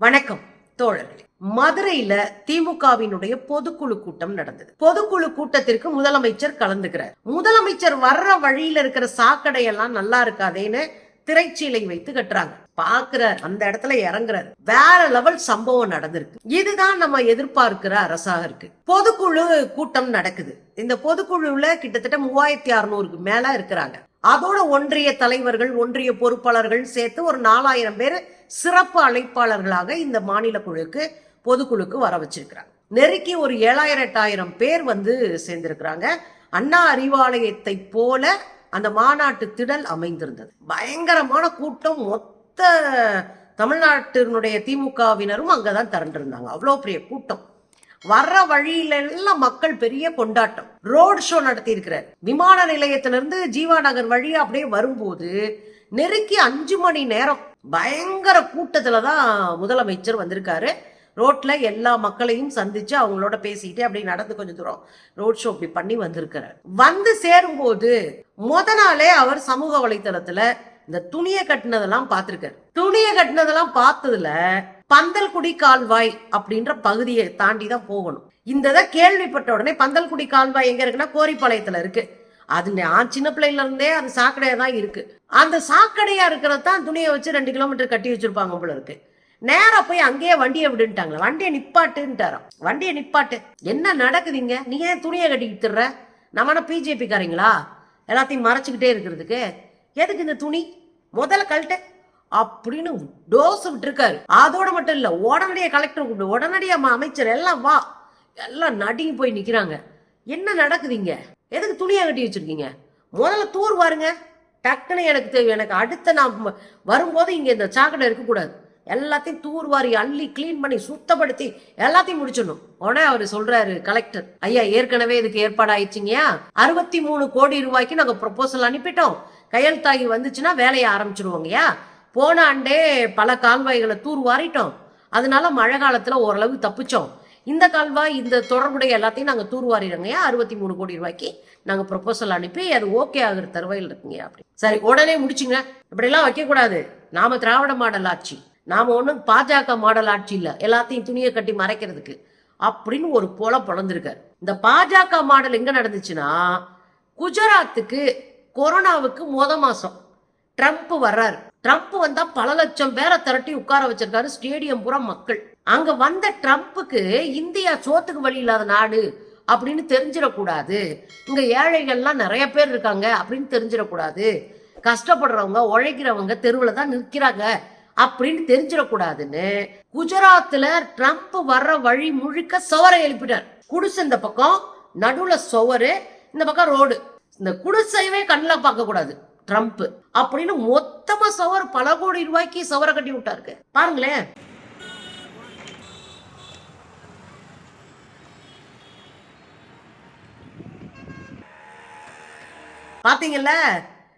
வணக்கம் தோழர்களே. மதுரையில திமுகவினுடைய பொதுக்குழு கூட்டம் நடந்தது. பொதுக்குழு கூட்டத்திற்கு முதலமைச்சர் கலந்துக்கிறார். முதலமைச்சர் வர்ற வழியில இருக்கிற சாக்கடையெல்லாம் நல்லா இருக்காதேன்னு திரைச்சீலை வைத்து கட்டுறாங்க. பாக்குறார், அந்த இடத்துல இறங்குறாரு. வேற லெவல் சம்பவம் நடந்திருக்கு. இதுதான் நம்ம எதிர்பார்க்கிற அரசாக இருக்கு. பொதுக்குழு கூட்டம் நடக்குது. இந்த பொதுக்குழுல கிட்டத்தட்ட 3600க்கு மேல இருக்கிறாங்க. அதோட ஒன்றிய தலைவர்கள், ஒன்றிய பொறுப்பாளர்கள் சேர்த்து ஒரு 4000 பேர் சிறப்பு அழைப்பாளர்களாக இந்த மாநில குழுக்கு பொதுக்குழுக்கு வர வச்சிருக்கிறாங்க. நெருக்கி ஒரு 7000-8000 பேர் வந்து சேர்ந்திருக்கிறாங்க. அண்ணா அறிவாலயத்தை போல அந்த மாநாட்டு திடல் அமைந்திருந்தது. பயங்கரமான கூட்டம். மொத்த தமிழ்நாட்டினுடைய திமுகவினரும் அங்கதான் திரண்டிருந்தாங்க. அவ்வளோ பெரிய கூட்டம். வர்ற வழியில எல்லாம் மக்கள் பெரிய கொண்டாட்டம். ரோட் ஷோ நடத்தி இருக்கிறார். விமான நிலையத்திலிருந்து ஜீவா நகர் வழியா அப்படியே வரும்போது நெருக்கி 5 மணி நேரம் பயங்கர கூட்டத்துலதான் முதலமைச்சர் வந்திருக்காரு. ரோட்ல எல்லா மக்களையும் சந்திச்சு அவங்களோட பேசிக்கிட்டே அப்படி நடந்து கொஞ்சம் தூரம் ரோட் ஷோ அப்படி பண்ணி வந்திருக்கிறார். வந்து சேரும்போது முத நாளே அவர் சமூக வலைத்தளத்துல இந்த துணியை கட்டினதெல்லாம் பார்த்திருக்காரு. துணியை கட்டினதெல்லாம் பார்த்ததுல பந்தல்குடி கால்வாய் அப்படின்ற பகுதியை தாண்டி தான் போகணும். இந்த கேள்விப்பட்ட உடனே பந்தல்குடி கால்வாய் எங்க இருக்குன்னா கோரிப்பாளையத்துல இருக்கு. அது நான் சின்ன பிள்ளைல இருந்தே அது சாக்கடையா தான் இருக்கு. அந்த சாக்கடையா இருக்கிறதான் துணியை வச்சு 2 கிலோமீட்டர் கட்டி வச்சிருப்பாங்க போல இருக்கு. நேரா போய் அங்கேயே வண்டியை விடுன்ட்டாங்களா. வண்டியை நிப்பாட்டுன்ட்டாராம். வண்டியை நிப்பாட்டு, என்ன நடக்குதுங்க, நீ ஏன் துணியை கட்டிக்கிட்டுற? நம்ம பிஜேபி காரங்களா எல்லாத்தையும் மறைச்சுக்கிட்டே இருக்கிறதுக்கு? எதுக்கு இந்த துணி, முதல்ல கழட்டு அப்படின்னு டோஸ் விட்டு இருக்காரு. அதோட மட்டும் இல்ல, உடனடியா கலெக்டர் கூப்பிட்டு உடனடியா அமைச்சர் எல்லாம் வா, எல்லாம் நடுங்கி போய் நிக்கிறாங்க. என்ன நடக்குதுங்க, எதுக்கு துணியா கட்டி வச்சிருக்கீங்க, முதல்ல தூர் வாருங்க டக்குன்னு. எனக்கு தெரியும், எனக்கு அடுத்த நான் வரும்போது இங்க இந்த சாக்கடை இருக்கக்கூடாது, எல்லாத்தையும் தூர்வாரி அள்ளி கிளீன் பண்ணி சுத்தப்படுத்தி எல்லாத்தையும் முடிச்சிடணும். உடனே அவரு சொல்றாரு கலெக்டர், ஐயா ஏற்கனவே இதுக்கு ஏற்பாடு ஆயிடுச்சுங்கயா, 63 கோடி ரூபாய்க்கு நாங்க ப்ரொபோசல் அனுப்பிட்டோம், கையெழுத்தாகி வந்துச்சுன்னா வேலையை ஆரம்பிச்சிருவோங்கய்யா. போன ஆண்டே பல கால்வாய்களை தூர்வாரிட்டோம், அதனால மழை காலத்துல ஓரளவு தப்பிச்சோம். இந்த கால்வாய் இந்த தொடர்புடைய எல்லாத்தையும் நாங்க தூர்வாரிடுங்கய்யா, 63 கோடி ரூபாய்க்கு நாங்க ப்ரொபோசல் அனுப்பி அது ஓகே ஆகுற தருவாயில் இருக்குங்க அப்படி. சரி உடனே முடிச்சுங்க, இப்படிலாம் வைக்க கூடாது, நாம திராவிட மாடல் ஆட்சி, நாம ஒன்றும் பாஜக மாடல் ஆட்சி இல்ல எல்லாத்தையும் துணியை கட்டி மறைக்கிறதுக்கு அப்படின்னு ஒரு போல பிறந்திருக்காரு. இந்த பாஜக மாடல் எங்க நடந்துச்சுன்னா, குஜராத்துக்கு கொரோனாவுக்கு மாசம் ட்ரம்ப் வர்றாரு. ட்ரம்ப் வந்தா பல லட்சம் பேரை திரட்டி உட்கார வச்சிருக்காரு, ஸ்டேடியம் பூரா மக்கள். அங்க வந்த ட்ரம்ப்புக்கு இந்தியா சோத்துக்கு வழி இல்லாத நாடு அப்படின்னு தெரிஞ்சிடக்கூடாது, இங்க ஏழைகள்லாம் நிறைய பேர் இருக்காங்க அப்படின்னு தெரிஞ்சிடக்கூடாது, கஷ்டப்படுறவங்க உழைக்கிறவங்க தெருவில் தான் நிற்கிறாங்க அப்படின்னு தெரிஞ்சிடக்கூடாதுன்னு குஜராத்ல ட்ரம்ப் வர்ற வழி முழுக்க சுவரை எழுப்பிட்டார். குடிசை இந்த பக்கம், நடுவுல சுவரு, இந்த பக்கம் ரோடு. இந்த குடிசையவே கண்ணில் பார்க்க கூடாது ட்ரம்ப் அப்படின்னு மொத்தமா சுவர் பல கோடி ரூபாய்க்கு சுவரை கட்டி விட்டாருக்கு. பாருங்களேன். பாத்தீங்கல்ல,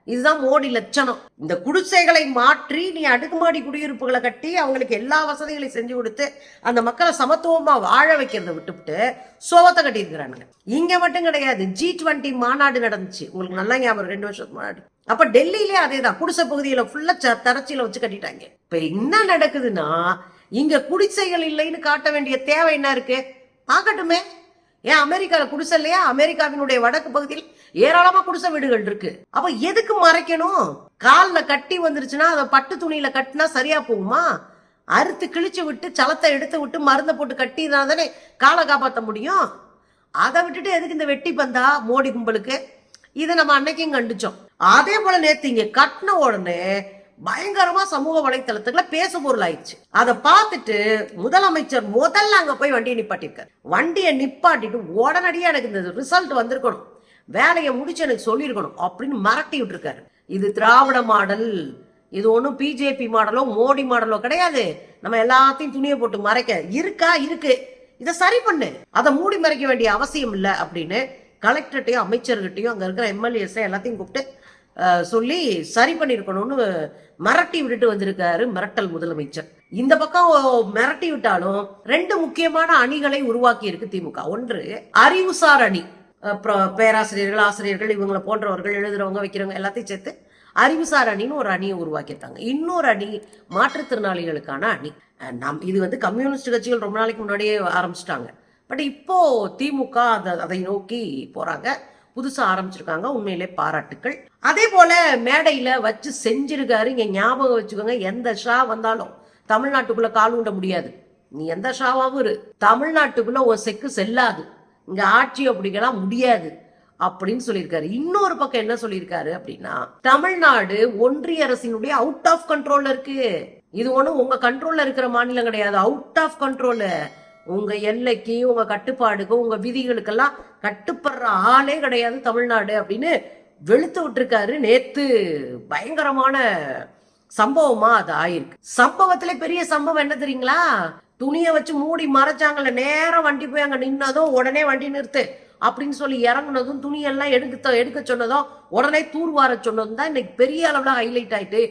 இதுதான் மோடி லட்சணம். இந்த குடிசைகளை மாற்றி நீ அடுக்குமாடி குடியிருப்புகளை கட்டி அவங்களுக்கு எல்லா வசதிகளையும் செஞ்சு கொடுத்து அந்த மக்களை சமத்துவமா வாழ வைக்கிறத விட்டுவிட்டு சோவத்தை கட்டி இருக்கிறானுங்க. இங்க மட்டும் கிடையாது, G20 மாநாடு நடந்துச்சு, உங்களுக்கு நல்லா ஞாபகம், 2 வருஷத்துக்கு முன்னாடி. அப்ப டெல்லியிலே அதேதான், குடிசை பகுதியில ஃபுல்லா தரச்சியில வச்சு கட்டிட்டாங்க. இப்ப என்ன நடக்குதுன்னா, இங்க குடிசைகள் இல்லைன்னு காட்ட வேண்டிய தேவை என்ன இருக்கு? பார்க்கட்டுமே. ஏன் அமெரிக்கால குடிசை இல்லையா? அமெரிக்காவினுடைய வடக்கு பகுதியில் ஏராளமா குடிசை வீடுகள் இருக்கு. அப்ப எதுக்கு மறைக்கணும்? கால்ல கட்டி வந்துருச்சுன்னா அதை பட்டு துணியில கட்டினா சரியா போகுமா? அறுத்து கிழிச்சு விட்டு சலத்தை எடுத்து விட்டு மருந்தை போட்டு கட்டினா தானே காலை காப்பாற்ற முடியும். அதை விட்டுட்டு எதுக்கு இந்த வெட்டி பந்தா மோடி கும்பலுக்கு? இதை நம்ம அன்னைக்கும் கண்டிச்சோம். அதே போல நேத்து இங்க கட்டின உடனே பயங்கரமா சமூக வலைத்தளத்துக்குள்ள பேசு பொருள் ஆயிடுச்சு. அதை பார்த்துட்டு முதலமைச்சர் முதல்ல அங்க போய் வண்டியை நிப்பாட்டிருக்காரு. வண்டியை நிப்பாட்டிட்டு உடனடியா எனக்கு இந்த ரிசல்ட் வந்திருக்கணும், வேலையை முடிச்சு எனக்கு சொல்லியிருக்கணும் அப்படின்னு மிரட்டி விட்டுருக்காரு. இது திராவிட மாடல், இது ஒன்றும் பிஜேபி மாடலோ மோடி மாடலோ கிடையாது. நம்ம எல்லாத்தையும் துணியை போட்டு மறைக்க இருக்கா இருக்கு, இதை சரி பண்ணு, அதை மூடி மறைக்க வேண்டிய அவசியம் இல்லை அப்படின்னு கலெக்டர்கிட்டையும் அமைச்சர்கிட்டையும் அங்க இருக்கிற எம்எல்ஏஸ் எல்லாத்தையும் கூப்பிட்டு சொல்லி சரி பண்ணிருக்கணும்னு மிரட்டி விட்டுட்டு வந்திருக்காரு மிரட்டல் முதலமைச்சர். இந்த பக்கம் மிரட்டி விட்டாலும் 2 முக்கியமான அணிகளை உருவாக்கி இருக்கு திமுக. ஒன்று அறிவுசார் அணி, பேராசிரியர்கள், ஆசிரியர்கள், இவங்களை போன்றவர்கள், எழுதுறவங்க, வைக்கிறவங்க எல்லாத்தையும் சேர்த்து அறிவுசார் அணின்னு ஒரு அணியை உருவாக்கியிருக்காங்க. இன்னொரு அணி மாற்றுத்திறனாளிகளுக்கான அணி. இது வந்து கம்யூனிஸ்ட் கட்சிகள் ரொம்ப நாளைக்கு முன்னாடியே ஆரம்பிச்சிட்டாங்க. பட் இப்போ திமுக அதை நோக்கி போறாங்க, புதுசா ஆரம்பிச்சிருக்காங்க. உண்மையிலே பாராட்டுக்கள். அதே போல மேடையில வச்சு செஞ்சிருக்காரு. இங்க ஞாபகம் வச்சுக்கோங்க, எந்த ஷா வந்தாலும் தமிழ்நாட்டுக்குள்ள கால் ஊண்ட முடியாது. நீ எந்த ஷாவாவும் இரு, தமிழ்நாட்டுக்குள்ள ஒரு செக்கு செல்லாது, இங்க ஆட்சியை பிடிக்கலாம் முடியாது அப்படின்னு சொல்லியிருக்காரு. இன்னொரு பக்கம் என்ன சொல்லியிருக்காரு அப்படின்னா, தமிழ்நாடு ஒன்றிய அரசினுடைய அவுட் ஆஃப் கண்ட்ரோல்ல இருக்கு. இது ஒண்ணும் உங்க கண்ட்ரோல்ல இருக்கிற மாநிலம் கிடையாது, அவுட் ஆஃப் கண்ட்ரோல். உங்க எல்லைக்கு, உங்க கட்டுப்பாடுக்கு, உங்க விதிகளுக்கெல்லாம் கட்டுப்படுற ஆளே கிடையாது தமிழ்நாடு அப்படின்னு வெளுத்து விட்டுருக்காரு. நேத்து பயங்கரமான சம்பவமா அது ஆயிருக்கு. சம்பவத்துல பெரிய சம்பவம் என்ன தெரியுங்களா, துணியை வச்சு மூடி மறைச்சாங்கல்ல, நேரம் வண்டி போய் அங்க நின்னதும் உடனே வண்டி நிறுத்து அப்படின்னு சொல்லி இறங்குனதும், துணியெல்லாம் எடுக்க சொன்னதும், உடனே தூர்வார சொன்னதும் தான் இன்னைக்கு பெரிய அளவுல ஹைலைட் ஆயிட்டு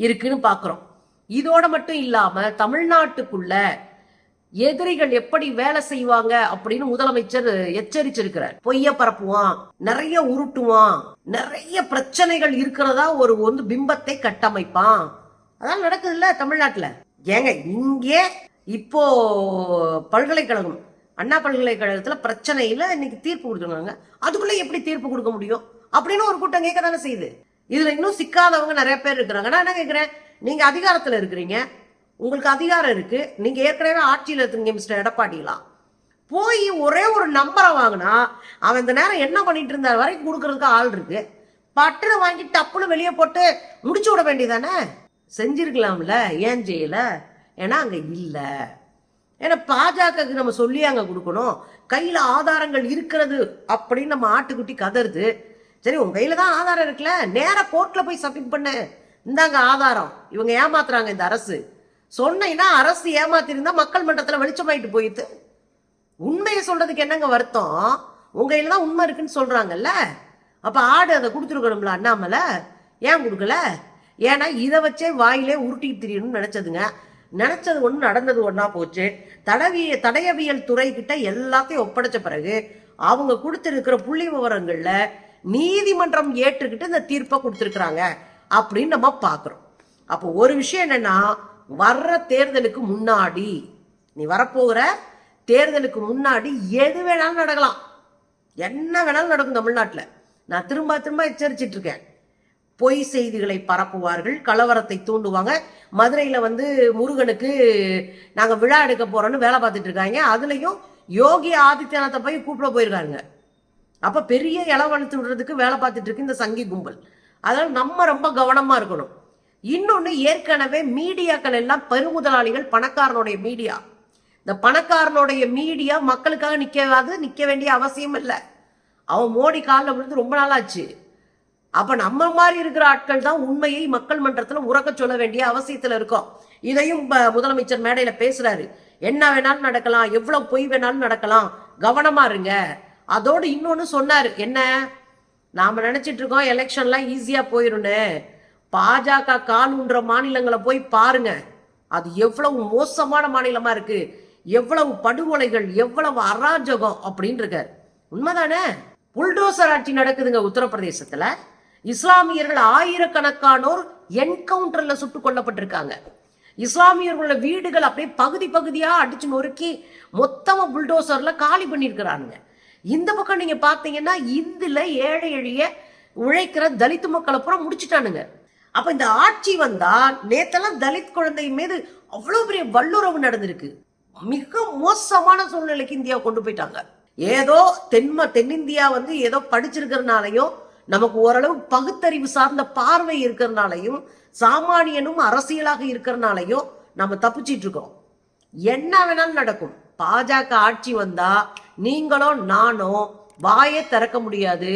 இருக்குன்னு பாக்குறோம். இதோட மட்டும் இல்லாம தமிழ்நாட்டுக்குள்ள எதிரிகள் எப்படி வேலை செய்வாங்க அப்படின்னு முதலமைச்சர் எச்சரிச்சிருக்கிறார். பொய்ய பரப்புவான், நிறைய உருட்டுவான், நிறைய பிரச்சனைகள் இருக்கிறதா ஒரு பிம்பத்தை கட்டமைப்பான். அதான் நடக்குது இல்ல தமிழ்நாட்டுல. ஏங்க இங்கே இப்போ பல்கலைக்கழகம், அண்ணா பல்கலைக்கழகத்துல பிரச்சனையில இன்னைக்கு தீர்ப்பு கொடுத்துருக்காங்க. அதுக்குள்ள எப்படி தீர்ப்பு கொடுக்க முடியும் அப்படின்னு ஒரு கூட்டம் கேட்க தானே செய்யுது. இதுல இன்னும் சிக்காதவங்க நிறைய பேர் இருக்கிறாங்க. நான் என்ன கேட்கிறேன், நீங்க அதிகாரத்துல இருக்கிறீங்க, உங்களுக்கு அதிகாரம் இருக்கு, நீங்க ஏற்கனவே ஆட்சியில் இருக்கீங்க மிஸ்டர் எடப்பாடிலாம், போய் ஒரே ஒரு நம்பரை வாங்கினா அவன் இந்த நேரம் என்ன பண்ணிட்டு இருந்தார் வரைக்கும் கொடுக்கறதுக்கு ஆள் இருக்கு. பட்டுன்னு வாங்கி டப்புன்னு வெளியே போட்டு முடிச்சு விட வேண்டியதானே. செஞ்சிருக்கலாம்ல, ஏன் செய்யல? ஏன்னா அங்க இல்ல. ஏன்னா பாஜகவுக்கு நம்ம சொல்லி அங்க கொடுக்கணும், கையில ஆதாரங்கள் இருக்கிறது அப்படின்னு நம்ம ஆட்டுக்குட்டி கதறுது. சரி, உங்க கையில தான் ஆதாரம் இருக்குல்ல, நேர கோர்ட்ல போய் சப்மிட் பண்ணு, இந்தாங்க ஆதாரம், இவங்க ஏமாத்துறாங்க இந்த அரசு சொன்னா, அரசு ஏமாத்திருந்தா மக்கள் மன்றத்துல வெளிச்சமாயிட்டு போயிட்டு உண்மையை சொல்றதுக்கு என்னங்க வருத்தம்? உங்க கையில தான் உண்மை இருக்குன்னு சொல்றாங்கல்ல, அப்ப ஆடு அதை கொடுத்துருக்கணும்ல அண்ணாமலை, ஏன் கொடுக்கல? ஏன்னா இதை வச்சே வாயிலே உருட்டிட்டு திரியணும்னு நினைச்சதுங்க. நினைச்சது ஒண்ணு, நடந்தது ஒன்னா போச்சு. தடயவியல் துறை கிட்ட எல்லாத்தையும் ஒப்படைச்ச பிறகு அவங்க கொடுத்திருக்கிற புள்ளி விவரங்கள்ல நீதிமன்றம் ஏற்றுக்கிட்டு இந்த தீர்ப்பை கொடுத்திருக்கிறாங்க அப்படின்னு நம்ம பாக்குறோம். அப்போ ஒரு விஷயம் என்னன்னா, வர்ற தேர்தலுக்கு முன்னாடி, நீ வரப்போகிற தேர்தலுக்கு முன்னாடி எது வேணாலும் நடக்கலாம், என்ன வேணாலும் நடக்கும் தமிழ்நாட்டில். நான் திரும்ப திரும்ப எச்சரிச்சிட்டு இருக்கேன். பொய் செய்திகளை பரப்புவார்கள், கலவரத்தை தூண்டுவாங்க. மதுரையில முருகனுக்கு நாங்க விழா எடுக்க போறோம்னு வேலை பார்த்துட்டு இருக்காங்க. அதுலயும் யோகி ஆதித்யநாத்தை போய் கூப்பிட போயிருக்காங்க. அப்ப பெரிய இளவழுத்து விடுறதுக்கு வேலை பார்த்துட்டு இருக்கு இந்த சங்கி கும்பல். அதனால நம்ம ரொம்ப கவனமா இருக்கணும். இன்னொன்னு, ஏற்கனவே மீடியாக்கள் எல்லாம் பெருமுதலாளிகள், பணக்காரனுடைய மீடியா. இந்த பணக்காரனுடைய மீடியா மக்களுக்காக நிக்க வேண்டிய அவசியம் இல்லை. அவன் மோடி காலில் விழுந்து ரொம்ப நாளாச்சு. அப்ப நம்ம மாதிரி இருக்கிற ஆட்கள் தான் உண்மையை மக்கள் மன்றத்துல உறக்க சொல்ல வேண்டிய அவசியத்துல இருக்கோம். இதையும் முதலமைச்சர் மேடையில பேசுறாரு. என்ன வேணாலும் நடக்கலாம், எவ்வளவு பொய் வேணாலும் நடக்கலாம், கவனமா இருங்க. அதோடு இன்னொன்னு சொன்னாரு, என்ன, நாம நினைச்சிட்டு இருக்கோம் எலெக்ஷன்லாம் ஈஸியா போயிருன்னு. பாஜக காணுன்ற மாநிலங்களை போய் பாருங்க, அது எவ்வளவு மோசமான மாநிலமா இருக்கு, எவ்வளவு படுகொலைகள், எவ்வளவு அராஜகம் அப்படின்னு இருக்காரு. உண்மைதானே? புல்டோசர் ஆட்சி நடக்குதுங்க உத்தரப்பிரதேசத்துல. இஸ்லாமியர்கள் ஆயிரக்கணக்கானோர் என்கவுண்டர்ல சுட்டுக் கொல்லப்பட்டிருக்காங்க. இஸ்லாமியர்களோட வீடுகள் அப்படியே பகுதி பகுதியா அடிச்சு நொறுக்கி மொத்தமா புல்டோசர்ல காலி பண்ணிருக்கிறானுங்க. இந்த பக்கம் நீங்க பாத்தீங்கன்னா இந்துல ஏழை எளிய உழைக்கிற தலித் மக்களை பூரா முடிச்சுட்டானுங்க. அப்ப இந்த ஆட்சி வந்தா, நேத்தெல்லாம் தலித் குழந்தை மீது அவ்வளவு பெரிய வல்லுறவு நடந்திருக்கு. மிக மோசமான சூழ்நிலைக்கு இந்தியா கொண்டு போயிட்டாங்க. ஏதோ தென்னிந்தியா ஏதோ படிச்சிருக்கிறதுனாலையும், நமக்கு ஓரளவு பகுத்தறிவு சார்ந்த பார்வை இருக்கிறதுனாலையும், சாமானியனும் அரசியலாக இருக்கிறதுனாலையும் நம்ம தப்பிச்சிட்டு இருக்கோம். என்ன வேணாலும் நடக்கும். பாஜக ஆட்சி வந்தா நீங்களோ நானோ வாயே திறக்க முடியாது.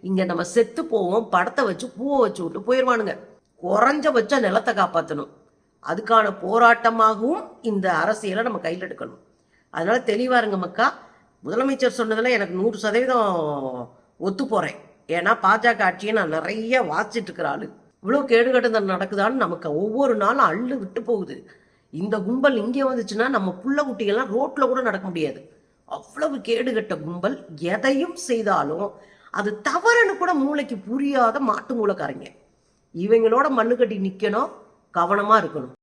இங்க நம்ம செத்து போவோம், படத்தை வச்சு பூவை வச்சு விட்டு போயிடுவானுங்க. குறைஞ்சபட்ச நிலத்தை காப்பாற்றணும். அதுக்கான போராட்டமாகவும் இந்த அரசியலை நம்ம கையில் எடுக்கணும். அதனால தெளிவா இருங்க மக்கா. முதலமைச்சர் சொன்னதுல எனக்கு 100% ஒத்து போறேன். ஏன்னா பாஜக ஆட்சியை நான் நிறைய வாசிச்சுட்டு இருக்கிற ஆளு. இவ்வளவு கேடுகட்டது நடக்குதான்னு நமக்கு ஒவ்வொரு நாளும் அள்ளு விட்டு போகுது. இந்த கும்பல் இங்கே வந்துச்சுன்னா நம்ம புள்ள குட்டிகள்லாம் ரோட்ல கூட நடக்க முடியாது. அவ்வளவு கேடுகட்ட கும்பல். எதையும் செய்தாலும் அது தவறுன்னு கூட மூளைக்கு புரியாத மாட்டு மூளைக்காரங்க. இவங்களோட மண்ணு கட்டி நிக்கணும், கவனமா இருக்கணும்.